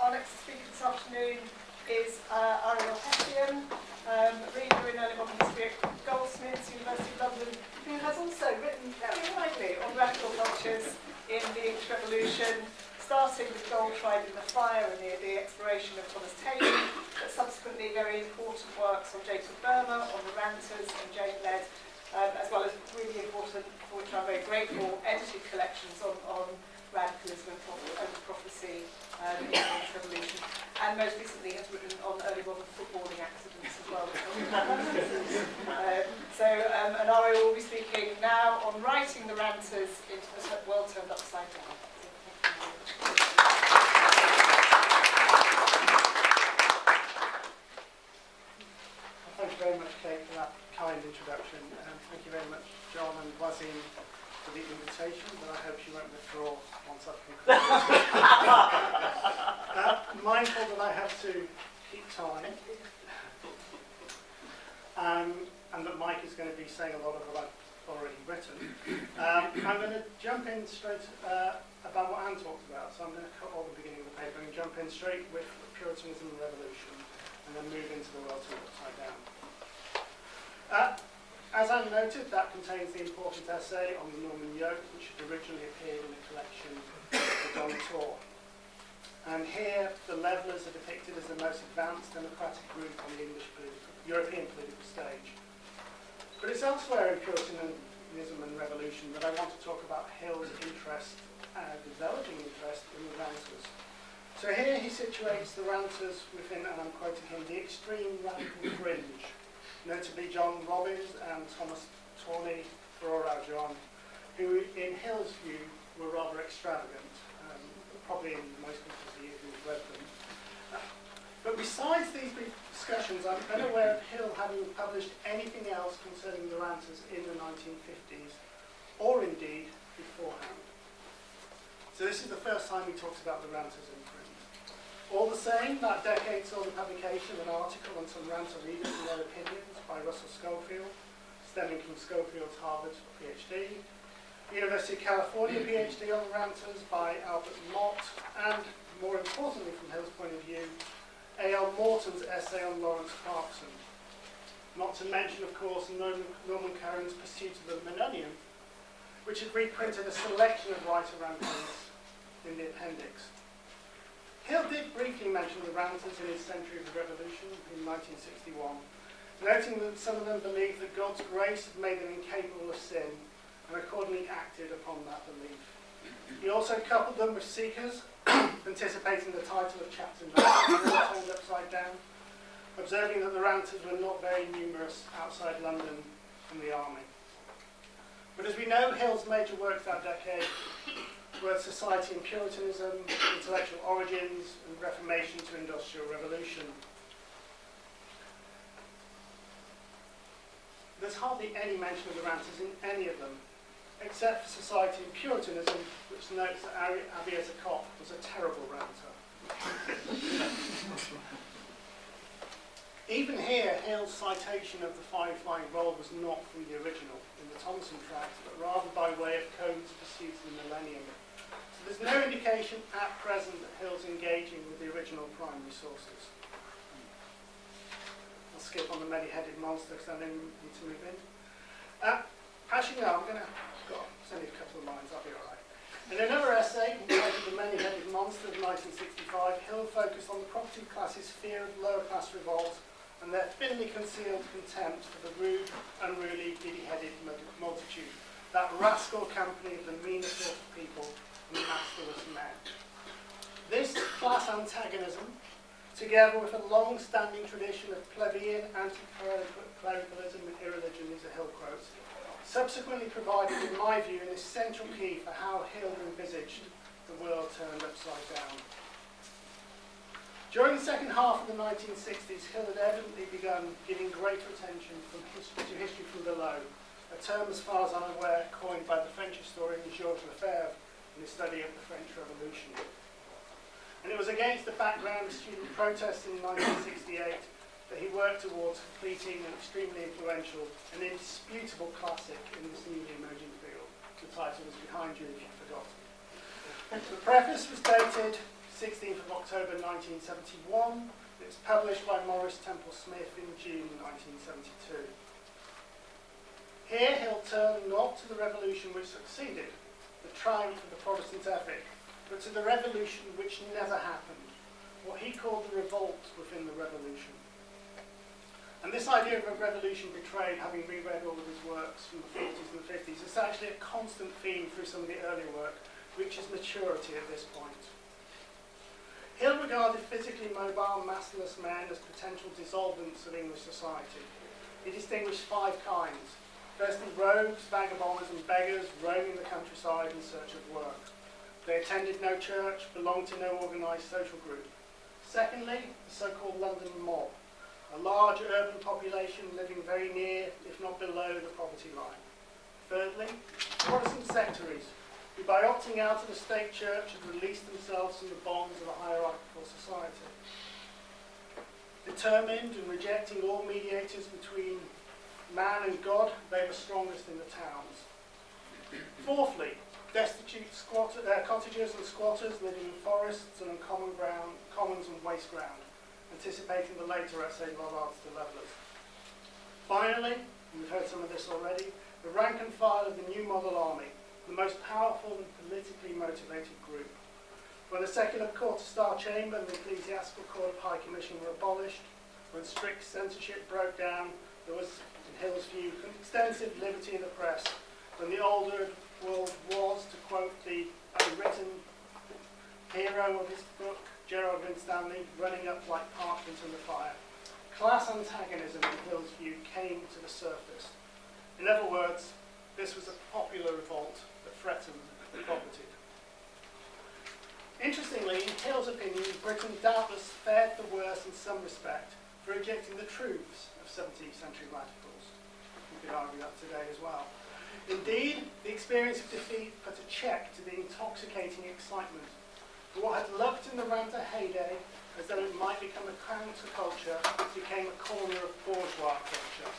Our next speaker this afternoon is Ariel Hessayon, reader in early modern history at Goldsmiths, University of London, who has also written very widely on radical cultures in the English Revolution, starting with gold tried in the fire and the exploration of Thomas Taylor, but subsequently very important works on James of Burma, on the Ranters and Jane Led, as well as really important, for which I'm very grateful, edited collections on radicalism and prophecy in the English Revolution, and most recently has written on early modern footballing accidents as well. And Ariel will be speaking now on writing the Ranters into the world turned upside down. Thank you very much, Kate, for that kind introduction, and thank you very much, John and Wazim, for the invitation, but I hope she won't withdraw once I've concluded. Mindful that I have to keep time, and that Mike is going to be saying a lot of what I've already written, I'm going to jump in straight about what Anne talked about, so I'm going to cut all the beginning of the paper and jump in straight with Puritanism and Revolution, and then move into the world turned upside down. As I noted, that contains the important essay on the Norman yoke, which had originally appeared in a collection, Down.04. And here, the Levellers are depicted as the most advanced democratic group on the European political stage. But it's elsewhere in Puritanism and Revolution that I want to talk about Hill's interest, developing interest in the Ranters. So here he situates the Ranters within, and I'm quoting him, the extreme radical fringe, notably John Robbins and Thomas Tawney for John, who in Hill's view were rather extravagant, probably in most people's view who've read them. But besides these brief discussions, I'm unaware of Hill having published anything else concerning the Ranters in the 1950s, or indeed beforehand. So this is the first time he talks about the Ranters in print. All the same, that decade saw the publication of an article on some Ranter readers and their opinions by Russell Schofield, stemming from Schofield's Harvard PhD, the University of California PhD on the Ranters by Albert Mott, and, more importantly from Hill's point of view, A.L. Morton's essay on Lawrence Clarkson. Not to mention, of course, Norman Curran's Pursuit of the Millennium, which had reprinted a selection of writer rantings in the appendix. Hill did briefly mention the Ranters in his Century of the Revolution in 1961, noting that some of them believed that God's grace had made them incapable of sin, and accordingly acted upon that belief. He also coupled them with Seekers, anticipating the title of chapter 9, Turned Upside Down, observing that the Ranters were not very numerous outside London and the army. But as we know, Hill's major works that decade were Society and Puritanism, Intellectual Origins, and Reformation to Industrial Revolution. There's hardly any mention of the Ranters in any of them, except for Society and Puritanism, which notes that Abbey as a cop was a terrible ranter. Even here, Hill's citation of the Five Flying Roll was not from the original in the Thomson tract, but rather by way of Cohen's Pursuit of the Millennium. So there's no indication at present that Hill's engaging with the original primary sources. I'll skip on the many-headed monster because I need to move in. Actually, no, I'm going to send you a couple of lines, I'll be alright. In another essay, entitled The Many-Headed Monster of 1965, Hill focused on the property class's fear of lower-class revolt and their thinly concealed contempt for the rude, unruly, giddy-headed multitude, that rascal company of the meanest sort of people and masterless men. This class antagonism, together with a long-standing tradition of plebeian anti-clericalism and irreligion, these are Hill quotes, subsequently provided, in my view, an essential key for how Hill envisaged the world turned upside down. During the second half of the 1960s, Hill had evidently begun giving greater attention to history from below, a term, as far as I'm aware, coined by the French historian Georges Lefebvre in his study of the French Revolution. And it was against the background of student protests in 1968 that he worked towards completing an extremely influential and indisputable classic in this newly emerging field. The title is behind you if you've forgotten. The preface was dated 16th of October 1971. It was published by Maurice Temple Smith in June 1972. Here he'll turn not to the revolution which succeeded, the triumph of the Protestant ethic, but to the revolution which never happened, what he called the revolt within the revolution. And this idea of a revolution betrayed, having reread all of his works from the 40s and the 50s, is actually a constant theme through some of the earlier work, reaches maturity at this point. Hill regarded physically mobile, massless men as potential dissolvents of English society. He distinguished 5 kinds. Firstly, rogues, vagabonds and beggars roaming the countryside in search of work. They attended no church, belonged to no organised social group. Secondly, the so-called London mob, a large urban population living very near, if not below, the poverty line. Thirdly, Protestant sectaries, who by opting out of the state church had released themselves from the bonds of a hierarchical society. Determined and rejecting all mediators between man and God, they were strongest in the towns. Fourthly, destitute cottagers and squatters living in forests and on commons and waste ground, anticipating the later essay Lollards to Levellers. Finally, and we've heard some of this already, the rank and file of the new model army, the most powerful and politically motivated group. When the secular court of Star Chamber and the ecclesiastical court of High Commission were abolished, when strict censorship broke down, there was, in Hill's view, extensive liberty in the press, when the older world was, to quote the unwritten hero of his book, Gerard Winstanley, running up like parchment in the fire. Class antagonism, in Hill's view, came to the surface. In other words, this was a popular revolt that threatened the property. Interestingly, in Hill's opinion, Britain doubtless fared the worse in some respect for rejecting the truths of 17th century radicals. We could argue that today as well. Indeed, the experience of defeat put a check to the intoxicating excitement. For what had lurked in the Ranta heyday, as though it might become a counterculture, became a corner of bourgeois culture.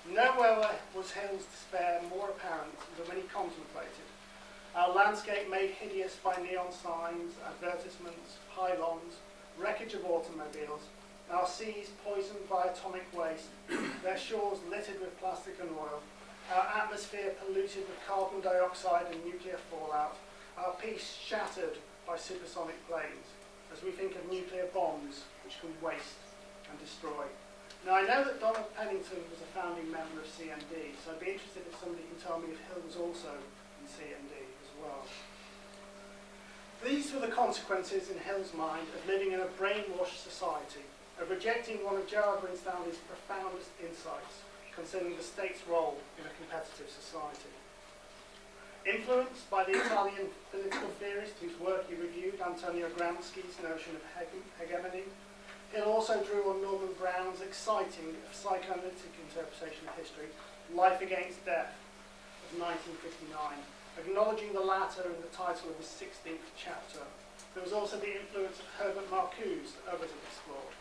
Nowhere was Hill's despair more apparent than when he contemplated our landscape made hideous by neon signs, advertisements, pylons, wreckage of automobiles, our seas poisoned by atomic waste, their shores littered with plastic and oil, our atmosphere polluted with carbon dioxide and nuclear fallout, our peace shattered by supersonic planes, as we think of nuclear bombs which can waste and destroy. Now, I know that Donald Pennington was a founding member of CND, so I'd be interested if somebody can tell me if Hill was also in CND as well. These were the consequences in Hill's mind of living in a brainwashed society, of rejecting one of Gerard Winstanley's profoundest insights concerning the state's role in a competitive society. Influenced by the Italian political theorist whose work he reviewed, Antonio Gramsci's notion of hegemony, Hill also drew on Norman Brown's exciting psychoanalytic interpretation of history, Life Against Death, of 1959, acknowledging the latter in the title of his 16th chapter. There was also the influence of Herbert Marcuse that others have explored.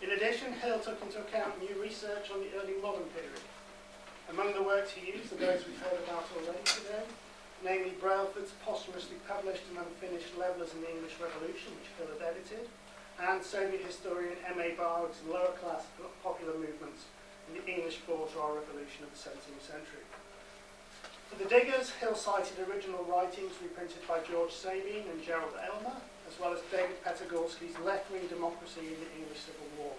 In addition, Hill took into account new research on the early modern period. Among the works he used are those we've heard about already today, namely Brailsford's posthumously published and unfinished Levellers in the English Revolution, which Hill had edited, and Soviet historian M.A. Barg's lower class popular movements in the English bourgeois revolution of the 17th century. For the diggers, Hill cited original writings reprinted by George Sabine and Gerald Aylmer, as well as David Pettigorski's Left-Wing Democracy in the English Civil War,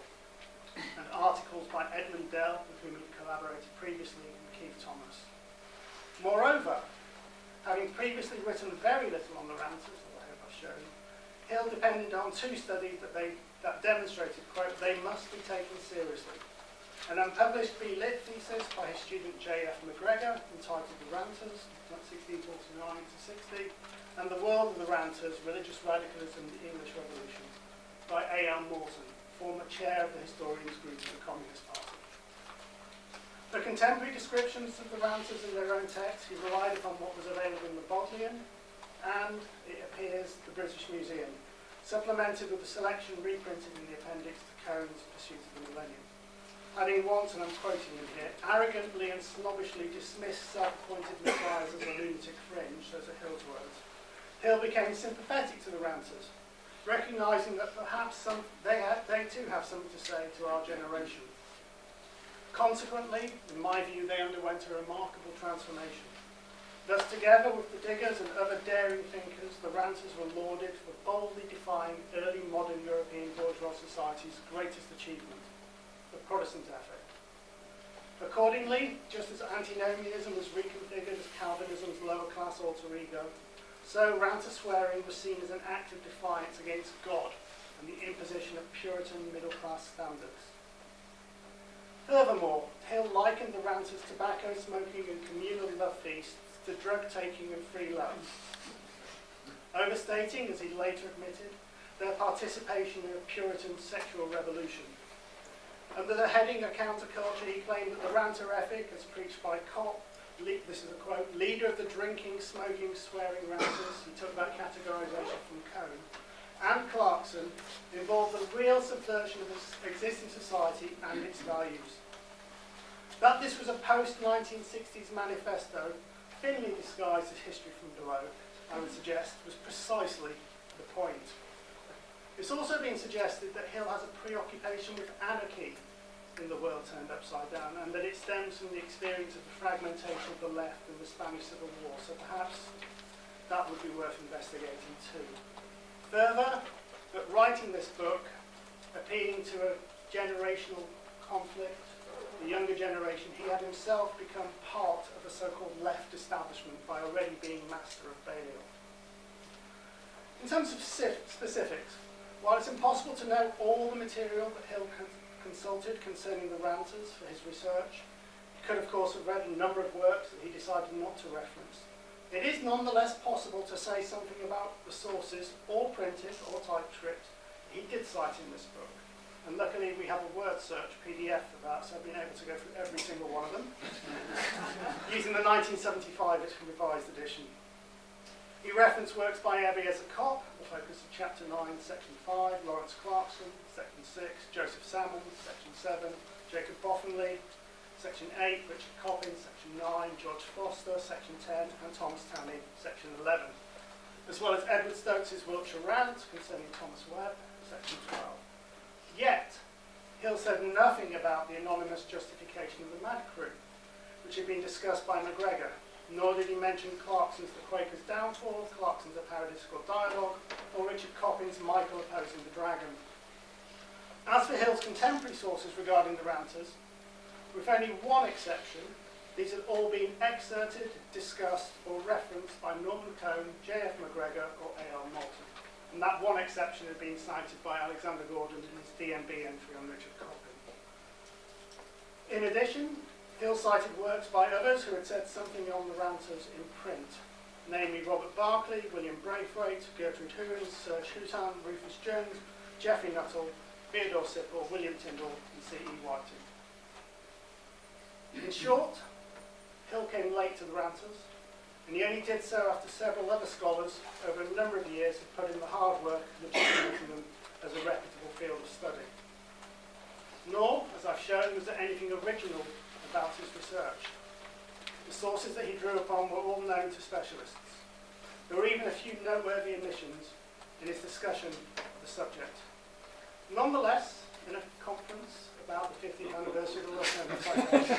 and articles by Edmund Dell, with whom he collaborated previously, and Keith Thomas. Moreover, having previously written very little on the Ranters, as I hope I've shown, Hill depended on 2 studies that demonstrated, quote, they must be taken seriously. An unpublished B.Lit thesis by his student J.F. McGregor, entitled The Ranters, 1649 to 60, and The World of the Ranters, Religious Radicalism in the English Revolution, by A.L. Morton, former chair of the Historians Group of the Communist Party. For contemporary descriptions of the Ranters in their own text, he relied upon what was available in the Bodleian, and it appears the British Museum, supplemented with a selection reprinted in the appendix to Cohen's Pursuit of the Millennium. Having once, and I'm quoting him here, arrogantly and snobbishly dismissed self-appointed messiahs as a lunatic fringe, those are Hill's words, Hill became sympathetic to the ranters, recognising that perhaps they too have something to say to our generation. Consequently, in my view, they underwent a remarkable transformation. Thus, together with the diggers and other daring thinkers, the ranters were lauded for boldly defying early modern European bourgeois society's greatest achievement, the Protestant ethic. Accordingly, just as antinomianism was reconfigured as Calvinism's lower-class alter ego, so ranter swearing was seen as an act of defiance against God and the imposition of Puritan middle-class standards. Furthermore, Hill likened the ranters' tobacco smoking and communal love feasts to drug-taking and free love, overstating, as he later admitted, their participation in a Puritan sexual revolution. Under the heading of counterculture, he claimed that the ranter ethic, as preached by Kopp, this is a quote, leader of the drinking, smoking, swearing ranters, he took that categorisation from Cohn, and Clarkson, involved the real subversion of existing society and its values. That this was a post-1960s manifesto, thinly disguised as history from below, I would suggest, was precisely the point. It's also been suggested that Hill has a preoccupation with anarchy in the world turned upside down, and that it stems from the experience of the fragmentation of the left in the Spanish Civil War, so perhaps that would be worth investigating too. Further, that writing this book, appealing to a generational conflict, the younger generation, he had himself become part of a so-called left establishment by already being master of Balliol. In terms of specifics, while it's impossible to know all the material that Hill consulted concerning the ranters for his research, he could of course have read a number of works that he decided not to reference. It is nonetheless possible to say something about the sources, all printed or typescript, he did cite in this book. And luckily we have a word search PDF for that, so I've been able to go through every single one of them, using the 1975 revised edition. He referenced works by Ariel Kopp, the focus of Chapter 9, Section 5, Lawrence Clarkson, Section 6, Joseph Salmon, Section 7, Jacob Boffinley, Section 8, Richard Coppins, Section 9, George Foster, Section 10, and Thomas Tanney, Section 11, as well as Edward Stokes' Wiltshire Rant concerning Thomas Webb, Section 12. Yet, Hill said nothing about the anonymous justification of the Mad Crew, which had been discussed by McGregor, nor did he mention Clarkson's The Quaker's Downfall, Clarkson's A Paradisical Dialogue, or Richard Coppins' Michael Opposing the Dragon. As for Hill's contemporary sources regarding the ranters, with only one exception, these had all been excerpted, discussed, or referenced by Norman Cohn, J.F. McGregor, or A.L. Moulton. And that one exception had been cited by Alexander Gordon in his DNB entry on Richard Coppin. In addition, Hill cited works by others who had said something on the ranters in print, namely Robert Barclay, William Braithwaite, Gertrude Hewins, Serge Houghton, Rufus Jones, Geoffrey Nuttall, Theodore Sipple, William Tyndall, and C.E. Whiting. In short, Hill came late to the ranters, and he only did so after several other scholars over a number of years had put in the hard work of legitimating them as a reputable field of study. Nor, as I've shown, was there anything original about his research. The sources that he drew upon were all known to specialists. There were even a few noteworthy omissions in his discussion of the subject. Nonetheless, in a conference about the 50th anniversary of the World Citation,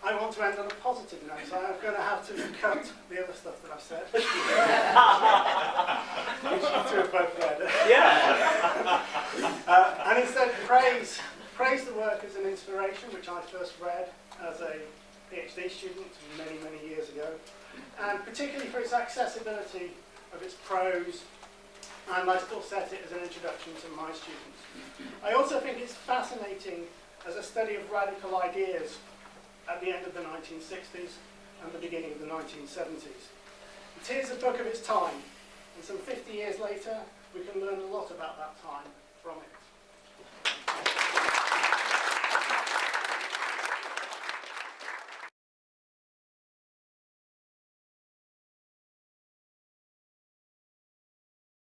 I want to end on a positive note, so I'm going to have to cut the other stuff that I've said. Which you two have both read. Yeah. And instead praise the work as an inspiration, which I first read as a PhD student many, many years ago, and particularly for its accessibility of its prose, and I still set it as an introduction to my students. I also think it's fascinating as a study of radical ideas at the end of the 1960s and the beginning of the 1970s. It is a book of its time, and some 50 years later, we can learn a lot about that time